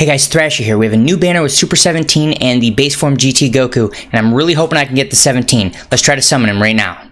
Hey guys, Thrasher here. We have a new banner with Super 17 and the base form GT Goku, and I'm really hoping I can get the 17. Let's try to summon him right now.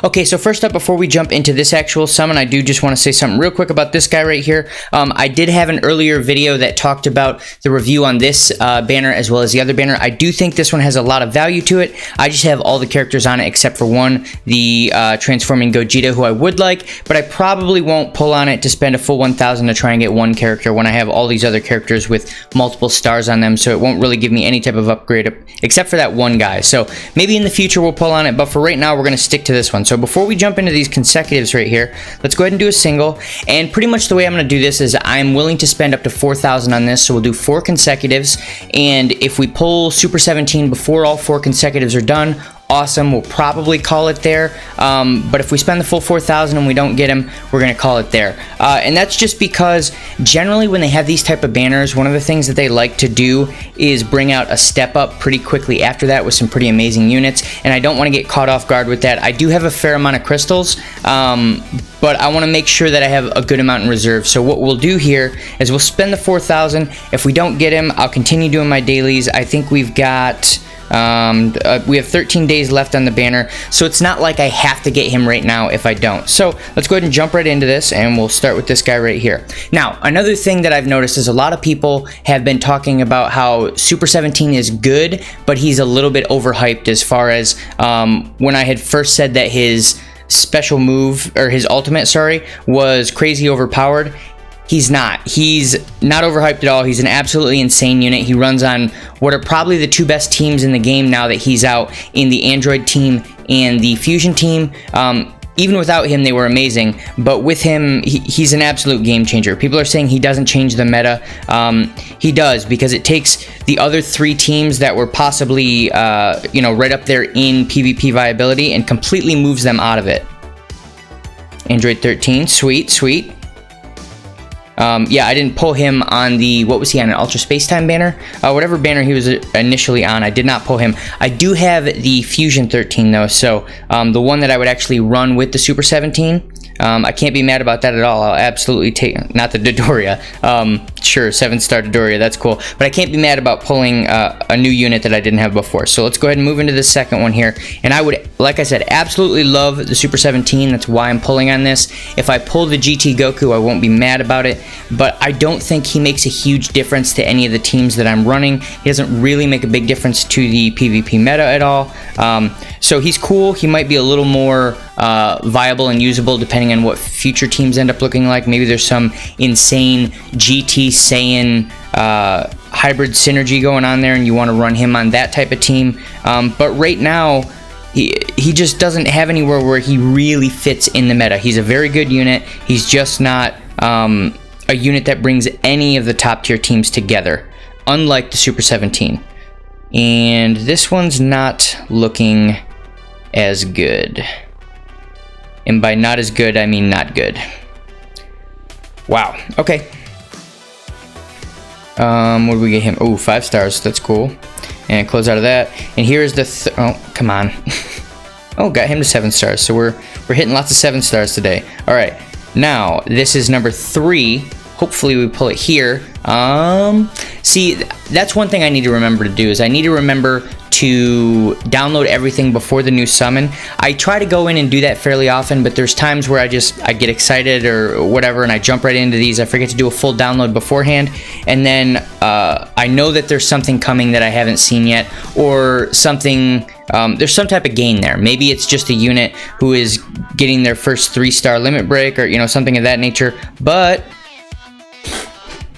Okay, so first up, before we jump into this actual summon, I do just want to say something real quick about this guy right here. I did have an earlier video that talked about the review on this banner as well as the other banner. I do think this one has a lot of value to it. I just have all the characters on it except for one, the transforming Gogeta, who I would like, but I probably won't pull on it to spend a full 1,000 to try and get one character when I have all these other characters with multiple stars on them, so it won't really give me any type of upgrade except for that one guy. So maybe in the future we'll pull on it, but for right now we're going to stick to this one. So before we jump into these consecutives right here, let's go ahead and do a single. And pretty much the way I'm going to do this is I'm willing to spend up to 4,000 on this, so we'll do 4 consecutives. And if we pull Super 17 before all 4 consecutives are done, awesome, we'll probably call it there. But if we spend the full 4,000 and we don't get him, we're going to call it there. And that's just because generally when they have these type of banners, one of the things that they like to do is bring out a step up pretty quickly after that with some pretty amazing units, and I don't want to get caught off guard with that. I do have a fair amount of crystals, but I want to make sure that I have a good amount in reserve. So what we'll do here is we'll spend the 4,000. If we don't get him, I'll continue doing my dailies. I think we've got we have 13 days left on the banner, so it's not like I have to get him right now if I don't. So let's go ahead and jump right into this, and we'll start with this guy right here. Now, another thing that I've noticed is a lot of people have been talking about how Super 17 is good, but he's a little bit overhyped as far as when I had first said that his special move, or his ultimate, sorry, was crazy overpowered. He's not. He's not overhyped at all. He's an absolutely insane unit. He runs on what are probably the 2 best teams in the game now that he's out, in the Android team and the Fusion team. Even without him, they were amazing, but with him, he's an absolute game changer. People are saying he doesn't change the meta. He does, because it takes the other 3 teams that were possibly, right up there in PvP viability and completely moves them out of it. Android 13, sweet, sweet. Yeah, I didn't pull him on the, what was he on, an Ultra Space Time banner? Whatever banner he was initially on, I did not pull him. I do have the Fusion 13 though, so the one that I would actually run with the Super 17. I can't be mad about that at all. I'll absolutely take, not the Dodoria, sure, 7-star Dodoria, that's cool, but I can't be mad about pulling a new unit that I didn't have before. So let's go ahead and move into the second one here, and I would, like I said, absolutely love the Super 17, that's why I'm pulling on this. If I pull the GT Goku, I won't be mad about it, but I don't think he makes a huge difference to any of the teams that I'm running. He doesn't really make a big difference to the PvP meta at all, so he's cool. He might be a little more viable and usable depending on what future teams end up looking like. Maybe there's some insane GT Saiyan hybrid synergy going on there and you want to run him on that type of team, but right now he just doesn't have anywhere where he really fits in the meta. He's a very good unit, he's just not a unit that brings any of the top tier teams together, unlike the Super 17. And this one's not looking as good. And by not as good, I mean not good. Wow, okay. What did we get him? Oh, 5 stars, that's cool. And close out of that. And here's the, oh, come on. Oh, got him to 7 stars, so we're hitting lots of 7 stars today. All right, now, this is number 3. Hopefully we pull it here. See, that's one thing I need to remember to do, is I need to remember to download everything before the new summon. I try to go in and do that fairly often, but there's times where I get excited or whatever and I jump right into these. I forget to do a full download beforehand, and then I know that there's something coming that I haven't seen yet, or something, there's some type of gain there. Maybe it's just a unit who is getting their first 3-star limit break, or something of that nature, but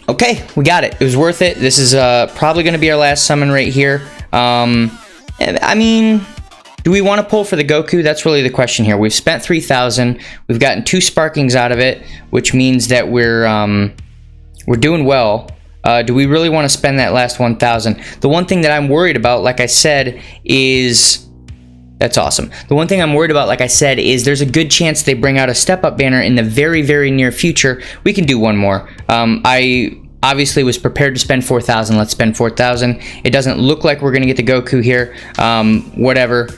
okay, we got it. It was worth it. This is probably going to be our last summon right here. I mean, do we want to pull for the Goku? That's really the question here. We've spent 3,000. We've gotten 2 sparkings out of it, which means that we're doing well. Do we really want to spend that last 1,000? The one thing that I'm worried about, like I said, is That's awesome. The one thing I'm worried about, like I said, is there's a good chance they bring out a step-up banner in the very, very near future. We can do one more. I obviously was prepared to spend 4,000. Let's spend 4,000. It doesn't look like we're going to get the Goku here. Whatever.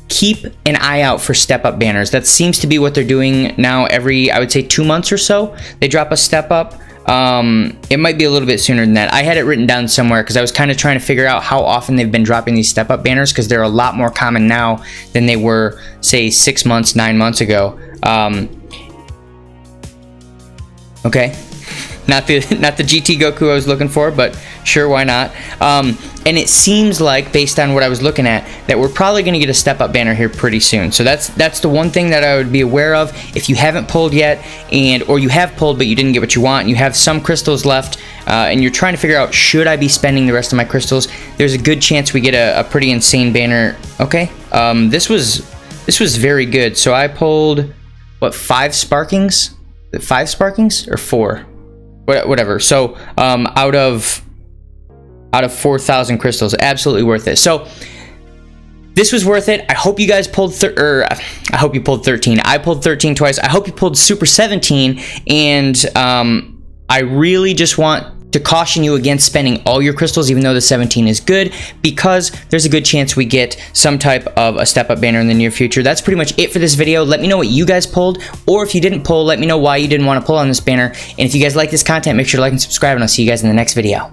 Keep an eye out for step up banners. That seems to be what they're doing now every, I would say, 2 months or so. They drop a step up. It might be a little bit sooner than that. I had it written down somewhere because I was kind of trying to figure out how often they've been dropping these step up banners, because they're a lot more common now than they were, say, 6 months, 9 months ago. Okay. Not the GT Goku I was looking for, but sure, why not? And it seems like, based on what I was looking at, that we're probably going to get a step-up banner here pretty soon. So that's the one thing that I would be aware of. If you haven't pulled yet, or you have pulled but you didn't get what you want, and you have some crystals left, and you're trying to figure out, should I be spending the rest of my crystals? There's a good chance we get a pretty insane banner. Okay, this was very good. So I pulled, what, 5 sparkings? 5 sparkings or 4? Whatever. So out of 4,000 crystals, absolutely worth it. So this was worth it. I hope you guys pulled I hope you pulled 13. I pulled 13 twice. I hope you pulled Super 17, and I really just want to caution you against spending all your crystals, even though the 17 is good, because there's a good chance we get some type of a step-up banner in the near future. That's pretty much it for this video. Let me know what you guys pulled, or if you didn't pull, let me know why you didn't want to pull on this banner. And if you guys like this content, make sure to like and subscribe, and I'll see you guys in the next video.